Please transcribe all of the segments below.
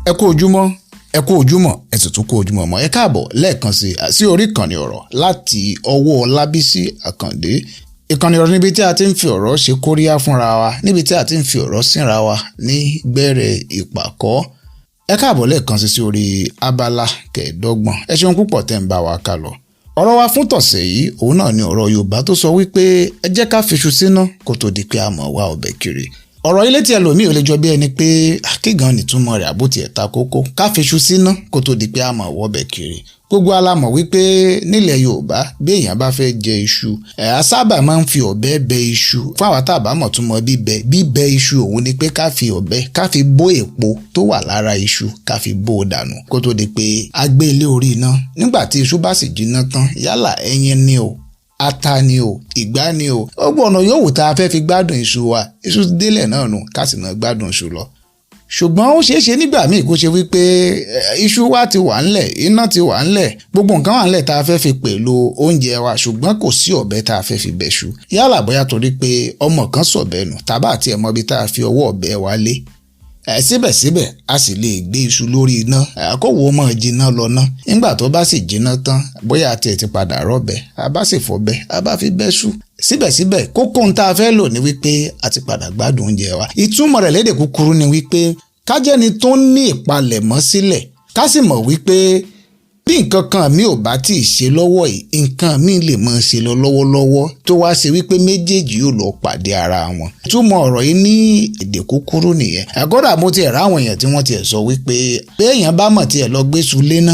ẹ kú ojúmọ́ ẹ kú ojúmọ́ ẹ sì tún kú ojúmọ́ mọ́ ẹ káàbọ̀ lẹ́ẹ̀kan sí orí ìkànnì ọ̀rọ̀ láti ọwọ́ Ọlábísí Àkàndé. Ìkànnì ọ̀rọ̀ níbi tí a ti ń fi ọ̀rọ̀ ṣe kóríyá fúnra wa, níbi tí a ti ń fi ọ̀rọ̀ sínra wa ní gbẹ̀rẹ̀ ìpàkọ́. Ẹ káàbọ̀ lẹ́ẹ̀kan sí orí abala kẹẹ̀ẹ́dọ́gbọ̀n. Ẹ ṣeun púpọ̀ tẹ́ ń bá wa ká lọ. Ọ̀rọ̀ wa fún tọ̀sẹ̀ yìí òun náà ni ọ̀rọ̀ Yorùbá tó sọ wípé ẹ jẹ́ ká fiṣu síná kó tó di pé a mọ̀ wá ọbẹ̀ kiri. Ọ̀rọ̀ ilé tí ẹlòmíì ò lè jọ bí ẹni pé kígan nìtúmọ̀ rẹ̀ àbótí ẹ̀ta kókó ká fiṣu síná kó tó di pé a mọ̀ wọ́bẹ̀ kiri. Gbogbo alámọ̀ wípé nílẹ̀ Yorùbá bí èèyàn bá fẹ́ jẹ iṣu a sábà máa ń fi ọ̀bẹ bẹ iṣu. Fún àwa tá a bá mọ̀ túmọ̀ bíbẹ iṣu òun ni pé ká fi ọ̀bẹ ká fi bó èpo tó wà lára iṣu ká fi bó o dànù kó tó di pé a gbé ilé orí iná. Nígbà tí iṣu bá sì jiná tán yálà ẹyin ni o, ata ni o, ìgbá ni o, gbogbo ọ̀nà yòówù tá a fẹ́ fi gbádùn iṣu wa, iṣu délẹ̀ náà nù ká sì máa gbádùn iṣu lọ. Ṣùgbọ́n ó ṣeé ṣe nígbà míì kó ṣe wípé iṣu wa ti wà ńlẹ̀, iná ti wà ńlẹ̀, gbogbo nǹkan wà ńlẹ̀ tá a fẹ́ fi pèlò oúnjẹ wa ṣùgbọ́n kò sí ọ̀bẹ tá a fẹ́ fi bẹ̀ṣu. Yálà bóyá torí pé ọmọ kan sọ̀bẹ nù tàbá àti ẹ̀mọ́ bí tá a fi ọwọ́ ọ̀bẹ wa lé. Síbẹ̀síbẹ̀ a sì lè gbé iṣu lórí iná àkówó mọ́ jiná lọ ná. Nígbà tó bá sì jiná tán bóyá àti ẹ̀ ti padà rọ́bẹ̀ a bá sì fọ̀bẹ a bá fi bẹ́ṣu. Síbẹ̀síbẹ̀ kókó ohun tá a fẹ́ lò ní wípé a ti padà gbádùn oúnjẹ wa. Ìtumọ̀ rẹ̀ lédè kúkúrú ni wípé ká jẹ́ni tó ní ìpalẹ̀mọ́ sílẹ̀ ká sì mọ̀ wípé bí nǹkan kan mi ò bá tí ì ṣe lọ́wọ́ yìí nǹkan mi lè máa ṣe lọ lọ́wọ́lọ́wọ́ tó wá ṣe wípé méjèèjì yóò lọ pàdé ara wọn. Ìtumọ̀ ọ̀rọ̀ yìí ní èdè kúkúrú nìyẹn. Àgọ́dà mo ti rà àwọn èèyàn tí wọ́n ti sọ wípé bí èèyàn bá mọ̀ tí ẹ̀ lọ gbé iṣu léná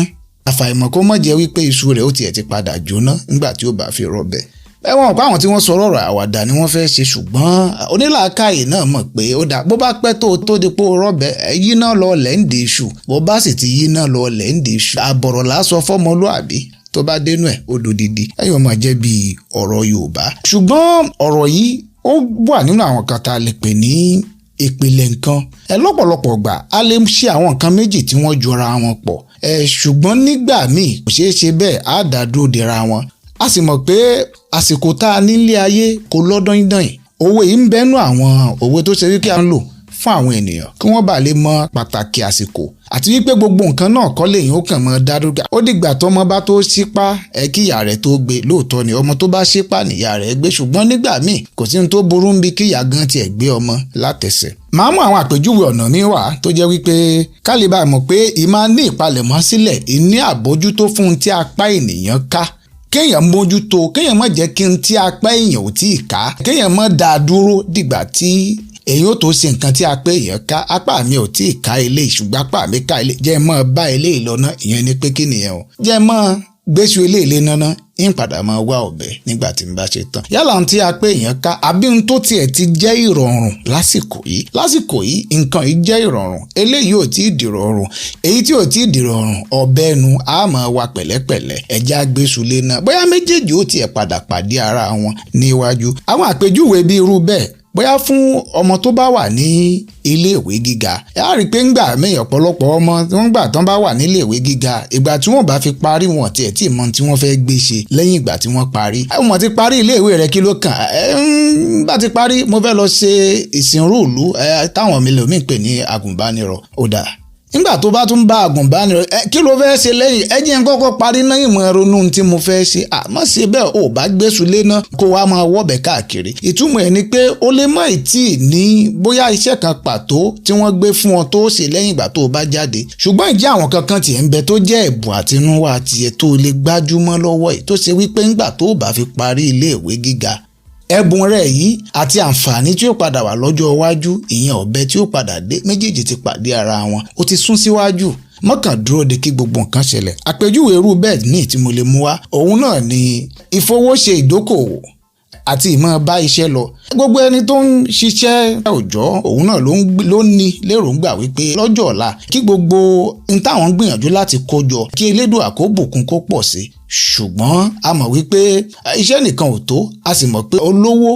àfàìmọ̀ kó mọ̀ jẹ́ wípé iṣu rẹ̀ ó tiẹ̀ ti padà jóná nígbà tí ó bá fi rọbẹ̀. Ẹ̀wọ̀n pa àwọn tí wọ́n sọ ọ̀rọ̀ àwàdà ni wọ́n fẹ́ ṣe ṣùgbọ́n onílàákàyè náà mọ̀ pé ó dà bó bá pẹ́ tó di pé ó rọ́bẹ̀ yí náà lọ lẹ́ǹdì iṣu bó bá sì ti yí náà lọ lẹ́ǹdì iṣu àbọ̀rọ̀ lásọ fọ́mọlúàbí tó bá dénú ẹ̀ ó dòdìdí ẹ̀yìn ọmọ jẹ́ bí ọ̀rọ̀ Yorùbá. Ṣùgbọ́n ọ̀rọ̀ yìí ó wà nínú àwọn kan tá a lè pè ní ìpìlẹ̀ nǹkan. Lọ́pọ̀lọpọ̀ gbà a lè ṣe àwọn nǹkan méjì tí wọ́n jọra wọn pọ̀ ṣùgbọ́n nígbà míì kò ṣeé ṣe bẹ́ẹ̀ á dá dúró dera wọn. A sì mọ̀ pé àsìkò tá a nílé ayé kò lọ́dún yìí. Òwe yìí ń bẹ́nu àwọn òwe tó ṣe wípé à ń lò fún àwọn ènìyàn kí wọ́n bá lè mọ pàtàkì àsìkò àti wípé gbogbo nǹkan náà kọ́ lèyìn ó kàn mọ́ dádúgà. Ó dìgbà tọ́mọ bá tó ṣípá kí ìyá rẹ̀ tó gbé. Lóòótọ́ ni ọmọ tó bá ṣípá níyà rẹ̀ gbé ṣùgbọ́n nígbà míì kò sí ohun tó burú ń bí kí ìyá gan tiẹ̀ gbé ọmọ látẹsẹ̀. Màá mú àwọn àpèjúwe ọ̀nà mi wá tó jẹ́ wípé ká lè bá mọ̀ pé ìmáa ní ìpalẹ̀mọ́ sílẹ̀ ìní àbójútó fún un tí apá ènìyàn ká. Kéèyàn mójútó kéèyàn má jẹ́ kí n tí apá èèyàn ò tí ì ká kéèyàn má dáa dúró dìgbà tí èyí ò tó ṣe nǹkan tí apá èèyàn ká apá mi ò tí ì ká ilé ṣùgbọ́n apá mi ká ilé jẹ́ mọ́ bá ilé ìlọ́nà ìyẹn ni pé kí nìyẹn o jẹ́ mọ́ gbéṣu ilé ilé náná ń padà máa wá ọ̀bẹ nígbà tí n bá ṣe tán. Yálà ohun tí apá èèyàn ká àbí ohun tó tiẹ̀ ti jẹ́ ìrọ̀rùn lásìkò yìí nǹkan yìí jẹ́ ìrọ̀rùn eléyìí ò tí ì dìrọ̀rùn èyí tí ò tí ì dìrọ̀rùn ọ̀bẹ nu á máa wá pẹ̀lẹ́pẹ̀lẹ́ ẹja gbéṣu lé náà bóyá méjèèjì ó tiẹ̀ padà pàdé ara wọn níwájú. Àwọn àpèjúwe bí irú bẹ́ẹ̀ bóyá fún ọmọ tó bá wà ní iléèwé gíga ẹ á rí i pé ńgbà míì ọ̀pọ̀lọpọ̀ ọmọ tí wọ́n gbà tán bá wà níléèwé gíga ìgbà tí wọ́n bá fi parí wọn tiẹ̀ tí mọ tí wọ́n fẹ́ gbé ṣe lẹ́yìn ìgbà tí wọ́n parí. Wọ́n ti parí iléèwé rẹ̀ kí ló kàn bá ti parí mo fẹ́ lọ ṣe ìsìnrú ìlú táwọn mílíọ̀nù pè ní agùnbánirọ̀ ó dà. Nígbà tó bá tún bá agùnbánirọ̀ kí ló fẹ́ ṣe lẹ́yìn ẹ jẹ́ n kọ́kọ́ parí náà ìmọ̀ ẹ̀rọ nù tí mo fẹ́ ṣe àmọ́ ṣe bẹ́ẹ̀ ò bá gbéṣu lé náà kó wá máa wọ́bẹ̀ káàkiri. Ìtumọ̀ ẹ̀ ni pé ó lè má tí ì ní bóyá iṣẹ́ kan pàtó tí wọ́n gbé fún ọ tó ṣe lẹ́yìn ìgbà tó o bá jáde ṣùgbọ́n ìjẹ́ àwọn kankan tiẹ̀ ń bẹ tó jẹ́ ẹ̀bùn àtinúwá tiẹ̀ tó lè gbájúmọ́ lọ́wọ́ ẹ̀ tó ṣe wípé ńgbà tó o bá fi parí iléèwé gíga ẹ̀bùn rẹ̀ yìí àti àǹfààní tí ó padà wà lọ́jọ́ iwájú ìyẹn ọ̀bẹ tí ó padà dé méjèèjì ti pàdé ara wọn ó ti sún síwájú mọ́kàn dúró de kí gbogbo nǹkan ṣẹlẹ̀. Àpèjúwe irú bẹ́ẹ̀ ní tí mo lè mú wá òun náà ni ìfowóṣe ìdókòwò àti ìmọ̀ bá iṣẹ́ lọ. Gbogbo ẹni tó ń ṣiṣẹ́ òòjọ́ òun náà ló ní lérògbà wípé lọ́jọ́ ọ̀la kí gbogbo n táwọn ń gbìyànjú láti kó jọ kí Elédùà kó bùkún kó pọ̀ sí. Ṣùgbọ́n a mọ̀ wípé iṣẹ́ nìkan ò tó a sì mọ̀ pé olówó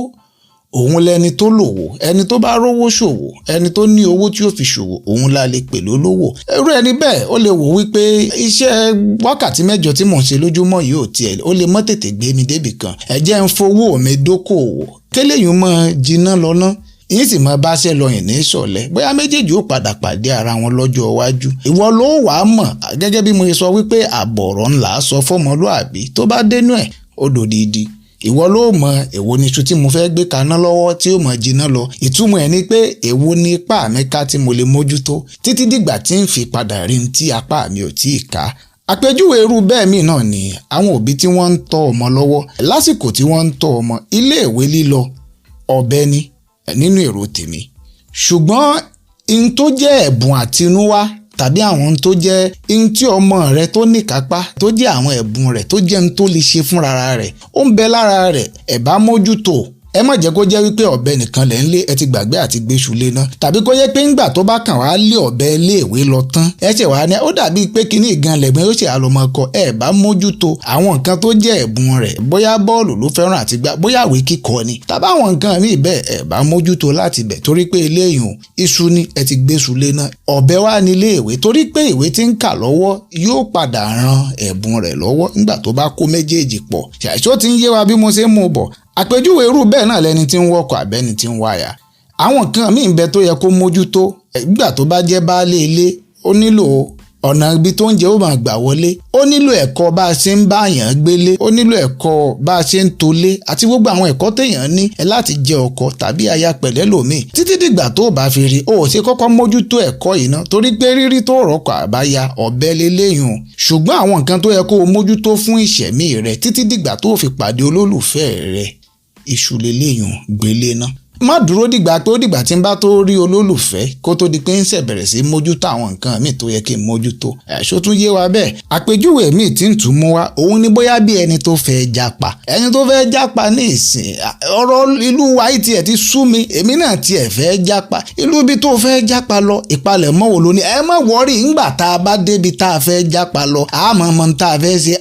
òun lẹni tó lòwò ẹni tó bá rówó ṣòwò ẹni tó ní owó tí ó fi ṣòwò òun la lè pè lólówó. Irú ẹni bẹ́ẹ̀ ó lè wò wípé iṣẹ́ wákàtí 8 tí mò ń ṣe lójúmọ́ yìí ò tiẹ̀ ó lè mọ́ tètè gbé mi débì kan ẹ jẹ́ ń fowó mi dókòwò kéléyìn mọ́ jiná lọ́nà yín sì mọ bá ṣe lọ yìn ní ìṣọ̀lẹ̀ bóyá méjèèjì ó padà pàdé ara wọn lọ́jọ́ iwájú. ìwọ ló wàá mọ̀ gẹ́gẹ́ bí mo sọ wípé àbọ̀rọ̀ ńlá sọ fọ́mọlúàbí tó bá dénú ẹ̀ ó dòdìdí. ìwọ ló mọ èwo ni iṣu tí mo fẹ́ gbé kaná lọ́wọ́ tí ó mọ jiná lọ. ìtumọ̀ ẹ̀ ni pé èwo ni ipá mi ká tí mo lè mójútó títí dìgbà tí ń fi padà rí ní tí apá mi ò tí ì ká. àpèjúwe irú bẹ́ẹ̀ mí náà ni àwọn òbí tí wọ́n ń tọ́ ọmọ lọ́wọ́ lásìkò tí wọ́n ń tọ́ ọmọ iléèwé lílọ ọ̀bẹ ni nínú èrò tèmi. ṣùgbọ́n in tó jẹ́ ẹ̀bùn àtinúwá tàbí àwọn tó jẹ́ in tí ọmọ rẹ tó níkápá tó jẹ́ àwọn ẹ̀bùn rẹ̀ tó jẹ́ in tó lè ṣe fúnra rẹ̀ ó ń bẹ lára rẹ̀ ẹ bá mójútó. ẹ má jẹ́ kó jẹ́ wípé ọ̀bẹ nìkan lẹ̀ ń lé ẹ ti gbàgbé àti gbéṣu lé náà tàbí kó jẹ́ pé ńgbà tó bá kàn wá lé ọ̀bẹ iléèwé lọ tán ẹ ṣe wá ní ó dàbí pé kíní ìgan lẹ̀gbọ́n ó ṣe àlọ́mọkọ ẹ bá mójútó àwọn nǹkan tó jẹ́ ẹ̀bùn rẹ̀ bóyá bọ́ọ̀lù ló fẹ́ràn àti gbá bóyá ìwé kíkọ ni tàbí àwọn nǹkan míì bẹ́ẹ̀ ẹ bá mójútó láti bẹ̀ torí pé eléyìí iṣu ni ẹ ti gbéṣu lé náà ọ̀bẹ wá ní iléèwé torí pé ìwé tí ń kà lọ́wọ́ yóò padà ran ẹ̀bùn rẹ̀ lọ́wọ́ nígbà tó bá kó méjèèjì pọ̀ ṣàìṣó ti ń yé wa bí mo ṣe ń mú bọ̀. àpèjúwe irú bẹ́ẹ̀ náà lẹni tí ń wọkọ̀ àbẹ́ni tí ń wáyà. àwọn nǹkan míì ń bẹ tó yẹ kó mójútó nígbà tó bá jẹ́ baálé ilé ó nílò ọ̀nà ibi tó ń jẹ ó máa gbà wọlé ó nílò ẹ̀kọ́ bá a ṣe ń bá èèyàn gbélé ó nílò ẹ̀kọ́ bá a ṣe ń tolé àti gbogbo àwọn ẹ̀kọ́ téèyàn ní láti jẹ ọkọ tàbí aya pẹ̀lẹ́ lòmíì títí dìgbà tó bá fi rí ó ṣe kọ́kọ́ mójútó ẹ̀kọ́ yìí ná torí pé rírí tó rọ́kọ̀ àbáyá ọ̀bẹ lélẹ́yìn o ṣùgbọ́n àwọn nǹkan tó yẹ kó o mójútó fún ìṣẹ̀mí rẹ títí dìgbà tó fi pàdé olólùfẹ́ rẹ iṣu lélẹ́yìn gbélé ná. má dúró dìgbà pé ó dìgbà tí n bá tó rí olólùfẹ́ kó tó di pé ń ṣe bẹ̀rẹ̀ sí mójútó àwọn nǹkan míì tó yẹ kí n mójútó. ẹ̀ṣọ́ tún yé wa bẹ́ẹ̀. àpèjúwe míì tí ń tún mú wa òun ni bóyá bí ẹni tó fẹ́ jápa. ẹni tó fẹ́ jápa ní ìsìn ọ̀rọ̀ ìlú wa yìí tiẹ̀ ti sú mi èmi náà tiẹ̀ fẹ́ jápa. ìlú ibi tó fẹ́ jápa lọ ìpalẹ̀mọ́ wo ló ní ẹ má wọ́rí ńgbà tá a bá débi tá a fẹ́ jápa lọ àmọ́ mọ́ tá a fẹ́ ṣe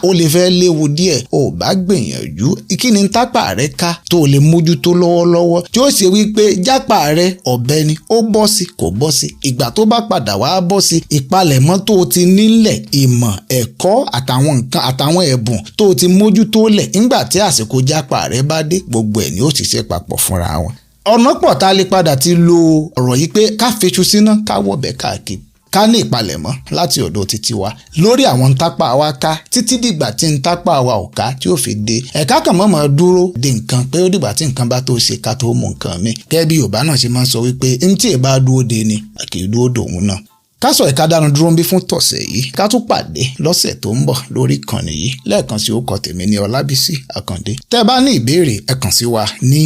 ó lè fẹ́ léwu díẹ̀ ò bá gbìyànjú kí ni tápà rẹ ká tó lè mójútó lọ́wọ́lọ́wọ́ tí ó ṣe wípé jápa rẹ ọ̀bẹ ni ó bọ́ sí kò bọ́ sí ìgbà tó bá padà wá bọ́ sí ìpalẹ̀mọ́ tó o ti nílẹ̀ ìmọ̀ ẹ̀kọ́ àtàwọn nǹkan àtàwọn ẹ̀bùn tó o ti mójútó lẹ̀ nígbà tí àsìkò jápa rẹ bá dé gbogbo ẹ̀ ni ó sì ṣe papọ̀ fúnra wọn. ọ̀nà pọ̀ tá a lè padà ti lo ọ̀rọ̀ yìí pé ká feṣu síná ká wọ̀bẹ káàkiri ká ní ìpalẹ̀mọ́ láti ọ̀dọ̀ títí wa lórí àwọn ntápà wa ká títí dìgbà tí ntápà wa ò ká tí ó fi dé ẹ̀ka kan mọ́ dúró de nǹkan pé ó dìgbà tí nǹkan bá tó ṣe ká tó mú nǹkan mi gẹ́gẹ́ bí Yorùbá náà ṣe máa ń sọ wípé ntí ẹ̀ bá dúró de ni kì í dúró dòun náà. ká sọ ìka dánu dúró ń bí fún tọ̀sẹ̀ yìí ká tún pàdé lọ́sẹ̀ tó ń bọ̀ lórí ìkànnì yìí lẹ́ẹ̀kan sí orúkọ tèmi ní Ọlábísí Àkàndé. tẹ́ ẹ bá ní ìbéèrè ẹ kàn sí wa ní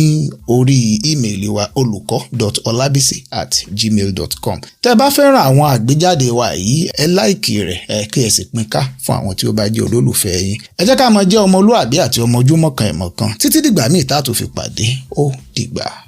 orí ímeèlì wa olùkọ́.olabisi@gmail.com. tẹ́ ẹ bá fẹ́ràn àwọn àgbéjáde wa yìí ẹ láìkì rẹ̀ kí ẹ sì pín ká fún àwọn tí ó bá jẹ́ olólùfẹ́ yín. ẹ jẹ́ ká máa jẹ́ ọmọlúàbí àti ọmọ ojúmọ́ kan ẹ̀mọ́ kan títí dìgbà míì tá a tó fi pàdé ó dìgbà.